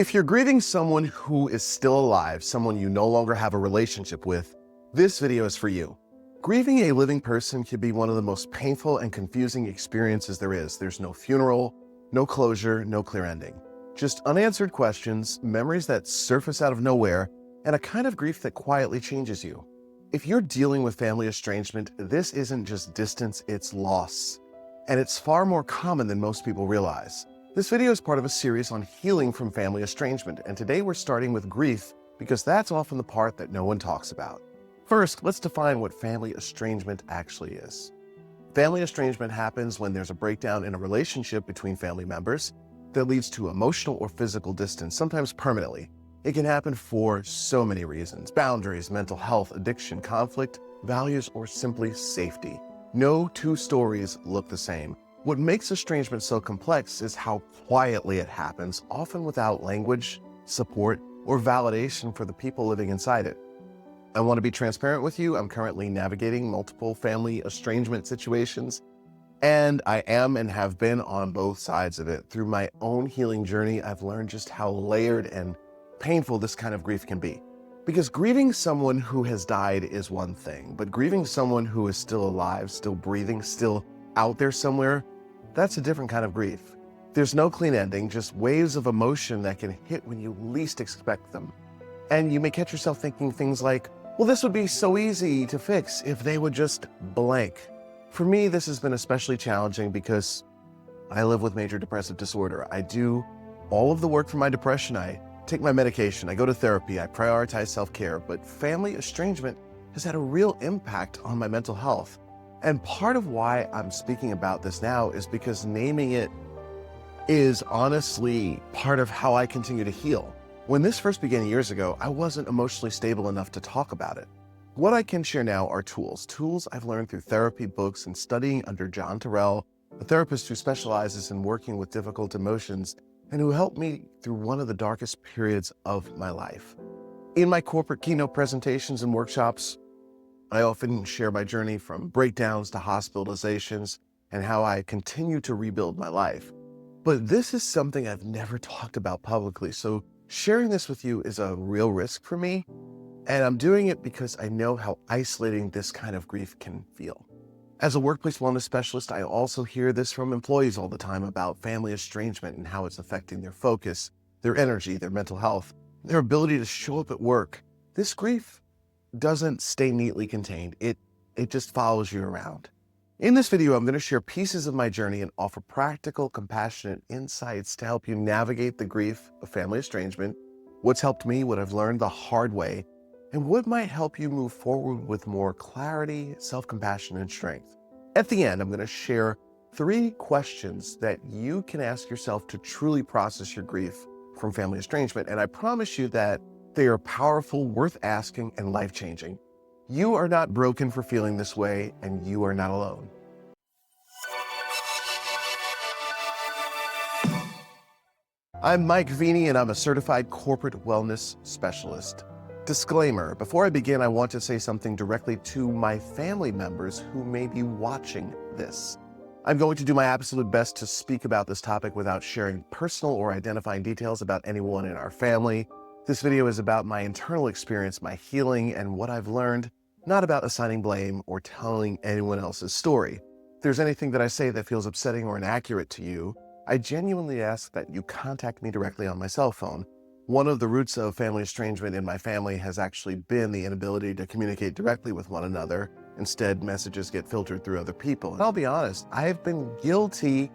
If you're grieving someone who is still alive, someone you no longer have a relationship with, this video is for you. Grieving a living person can be one of the most painful and confusing experiences there is. There's no funeral, no closure, no clear ending. Just unanswered questions, memories that surface out of nowhere, and a kind of grief that quietly changes you. If you're dealing with family estrangement, this isn't just distance, it's loss. And it's far more common than most people realize. This video is part of a series on healing from family estrangement, and today we're starting with grief because that's often the part that no one talks about. First, let's define what family estrangement actually is. Family estrangement happens when there's a breakdown in a relationship between family members that leads to emotional or physical distance, sometimes permanently. It can happen for so many reasons: boundaries, mental health, addiction, conflict, values, or simply safety. No two stories look the same. What makes estrangement so complex is how quietly it happens, often without language, support, or validation for the people living inside it. I want to be transparent with you. I'm currently navigating multiple family estrangement situations, and I am and have been on both sides of it. Through my own healing journey, I've learned just how layered and painful this kind of grief can be. Because grieving someone who has died is one thing, but grieving someone who is still alive, still breathing, still out there somewhere, that's a different kind of grief. There's no clean ending, just waves of emotion that can hit when you least expect them. And you may catch yourself thinking things like, well, this would be so easy to fix if they would just blank. For me, this has been especially challenging because I live with major depressive disorder. I do all of the work for my depression. I take my medication, I go to therapy, I prioritize self-care, but family estrangement has had a real impact on my mental health. And part of why I'm speaking about this now is because naming it is honestly part of how I continue to heal. When this first began years ago, I wasn't emotionally stable enough to talk about it. What I can share now are tools I've learned through therapy, books, and studying under John Terrell, a therapist who specializes in working with difficult emotions and who helped me through one of the darkest periods of my life. In my corporate keynote presentations and workshops, I often share my journey from breakdowns to hospitalizations and how I continue to rebuild my life. But this is something I've never talked about publicly, so sharing this with you is a real risk for me, and I'm doing it because I know how isolating this kind of grief can feel. As a workplace wellness specialist, I also hear this from employees all the time about family estrangement and how it's affecting their focus, their energy, their mental health, their ability to show up at work. This grief doesn't stay neatly contained. It just follows you around. In this video, I'm going to share pieces of my journey and offer practical, compassionate insights to help you navigate the grief of family estrangement, what's helped me, what I've learned the hard way, and what might help you move forward with more clarity, self-compassion, and strength. At the end, I'm going to share 3 questions that you can ask yourself to truly process your grief from family estrangement, and I promise you that they are powerful, worth asking, and life-changing. You are not broken for feeling this way, and you are not alone. I'm Mike Veny, and I'm a certified corporate wellness specialist. Disclaimer: before I begin, I want to say something directly to my family members who may be watching this. I'm going to do my absolute best to speak about this topic without sharing personal or identifying details about anyone in our family. This video is about my internal experience, my healing, and what I've learned, not about assigning blame or telling anyone else's story. If there's anything that I say that feels upsetting or inaccurate to you, I genuinely ask that you contact me directly on my cell phone. One of the roots of family estrangement in my family has actually been the inability to communicate directly with one another. Instead, messages get filtered through other people. And I'll be honest, I've been guilty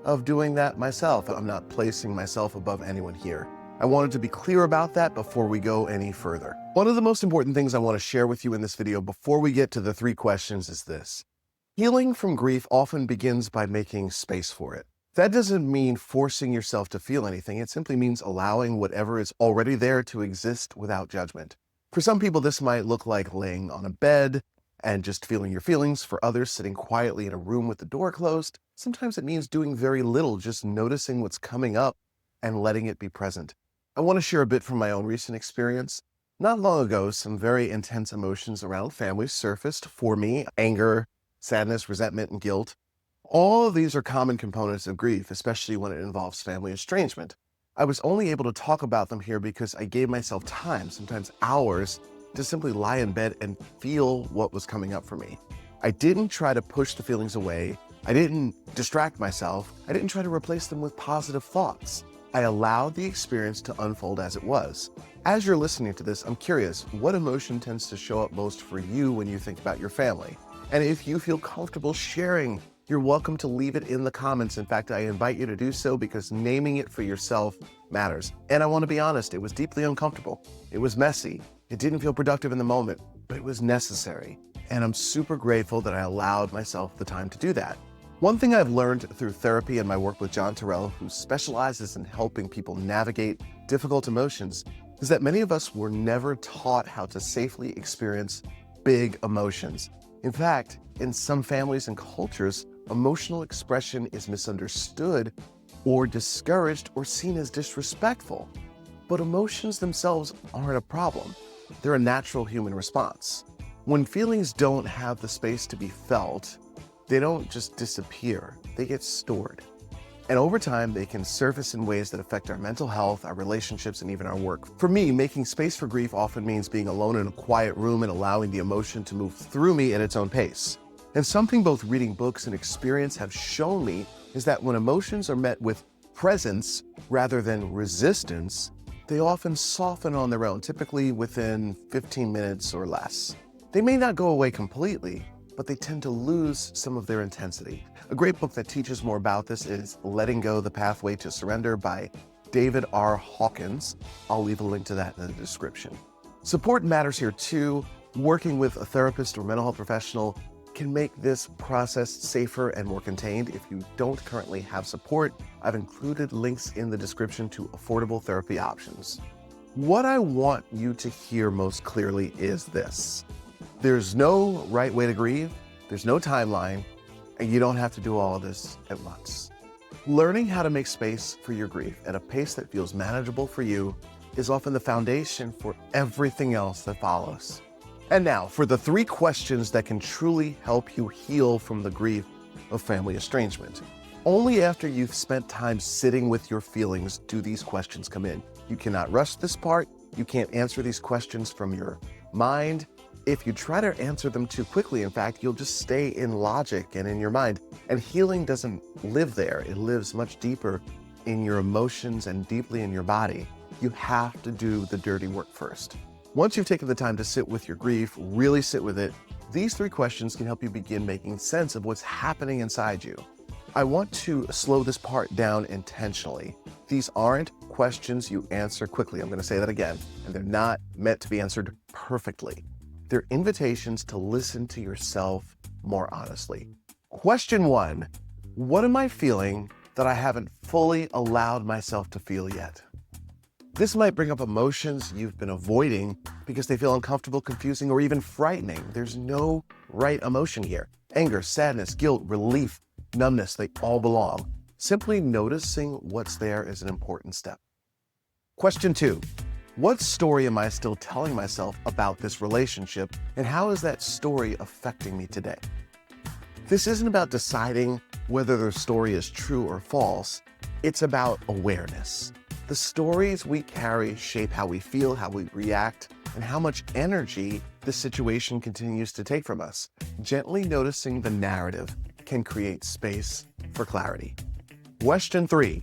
of doing that myself. I'm not placing myself above anyone here. I wanted to be clear about that before we go any further. One of the most important things I want to share with you in this video before we get to the 3 questions is this: healing from grief often begins by making space for it. That doesn't mean forcing yourself to feel anything. It simply means allowing whatever is already there to exist without judgment. For some people, this might look like laying on a bed and just feeling your feelings. For others, sitting quietly in a room with the door closed. Sometimes it means doing very little, just noticing what's coming up and letting it be present. I want to share a bit from my own recent experience. Not long ago, some very intense emotions around family surfaced for me: anger, sadness, resentment, and guilt. All of these are common components of grief, especially when it involves family estrangement. I was only able to talk about them here because I gave myself time, sometimes hours, to simply lie in bed and feel what was coming up for me. I didn't try to push the feelings away. I didn't distract myself. I didn't try to replace them with positive thoughts. I allowed the experience to unfold as it was. As you're listening to this, I'm curious, what emotion tends to show up most for you when you think about your family? And if you feel comfortable sharing, you're welcome to leave it in the comments. In fact, I invite you to do so because naming it for yourself matters. And I want to be honest, it was deeply uncomfortable. It was messy. It didn't feel productive in the moment, but it was necessary. And I'm super grateful that I allowed myself the time to do that. One thing I've learned through therapy and my work with John Terrell, who specializes in helping people navigate difficult emotions, is that many of us were never taught how to safely experience big emotions. In fact, in some families and cultures, emotional expression is misunderstood or discouraged or seen as disrespectful. But emotions themselves aren't a problem. They're a natural human response. When feelings don't have the space to be felt, they don't just disappear, they get stored. And over time, they can surface in ways that affect our mental health, our relationships, and even our work. For me, making space for grief often means being alone in a quiet room and allowing the emotion to move through me at its own pace. And something both reading books and experience have shown me is that when emotions are met with presence rather than resistance, they often soften on their own, typically within 15 minutes or less. They may not go away completely, but they tend to lose some of their intensity. A great book that teaches more about this is Letting Go: The Pathway to Surrender by David R. Hawkins. I'll leave a link to that in the description. Support matters here too. Working with a therapist or mental health professional can make this process safer and more contained. If you don't currently have support, I've included links in the description to affordable therapy options. What I want you to hear most clearly is this. There's no right way to grieve, there's no timeline, and you don't have to do all of this at once. Learning how to make space for your grief at a pace that feels manageable for you is often the foundation for everything else that follows. And now, for the 3 questions that can truly help you heal from the grief of family estrangement. Only after you've spent time sitting with your feelings do these questions come in. You cannot rush this part. You can't answer these questions from your mind. If you try to answer them too quickly, in fact, you'll just stay in logic and in your mind. And healing doesn't live there. It lives much deeper in your emotions and deeply in your body. You have to do the dirty work first. Once you've taken the time to sit with your grief, really sit with it, these 3 questions can help you begin making sense of what's happening inside you. I want to slow this part down intentionally. These aren't questions you answer quickly. I'm going to say that again, and they're not meant to be answered perfectly. They're invitations to listen to yourself more honestly. Question 1, what am I feeling that I haven't fully allowed myself to feel yet? This might bring up emotions you've been avoiding because they feel uncomfortable, confusing, or even frightening. There's no right emotion here. Anger, sadness, guilt, relief, numbness, they all belong. Simply noticing what's there is an important step. Question 2, what story am I still telling myself about this relationship, and how is that story affecting me today? This isn't about deciding whether the story is true or false. It's about awareness. The stories we carry shape how we feel, how we react, and how much energy the situation continues to take from us. Gently noticing the narrative can create space for clarity. Question 3.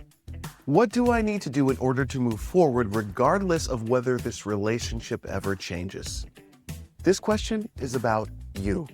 What do I need to do in order to move forward regardless of whether this relationship ever changes? This question is about you,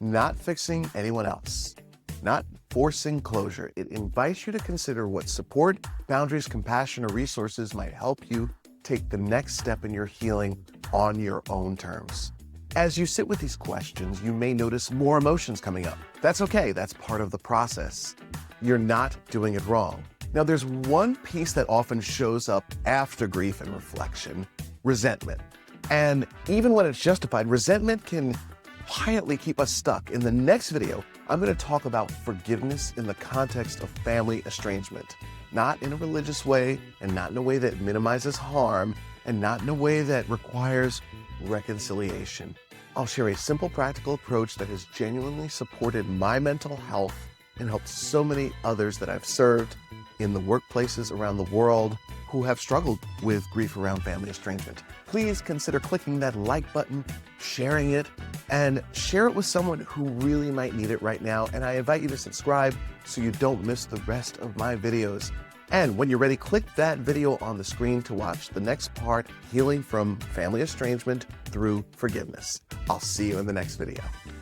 not fixing anyone else, not forcing closure. It invites you to consider what support, boundaries, compassion, or resources might help you take the next step in your healing on your own terms. As you sit with these questions, you may notice more emotions coming up. That's okay, that's part of the process. You're not doing it wrong. Now, there's one piece that often shows up after grief and reflection: resentment. And even when it's justified, resentment can quietly keep us stuck. In the next video, I'm going to talk about forgiveness in the context of family estrangement, not in a religious way, and not in a way that minimizes harm, and not in a way that requires reconciliation. I'll share a simple, practical approach that has genuinely supported my mental health and helped so many others that I've served in the workplaces around the world who have struggled with grief around family estrangement. Please consider clicking that like button, sharing it, and share it with someone who really might need it right now. And I invite you to subscribe so you don't miss the rest of my videos. And when you're ready, click that video on the screen to watch the next part, Healing from Family Estrangement Through Forgiveness. I'll see you in the next video.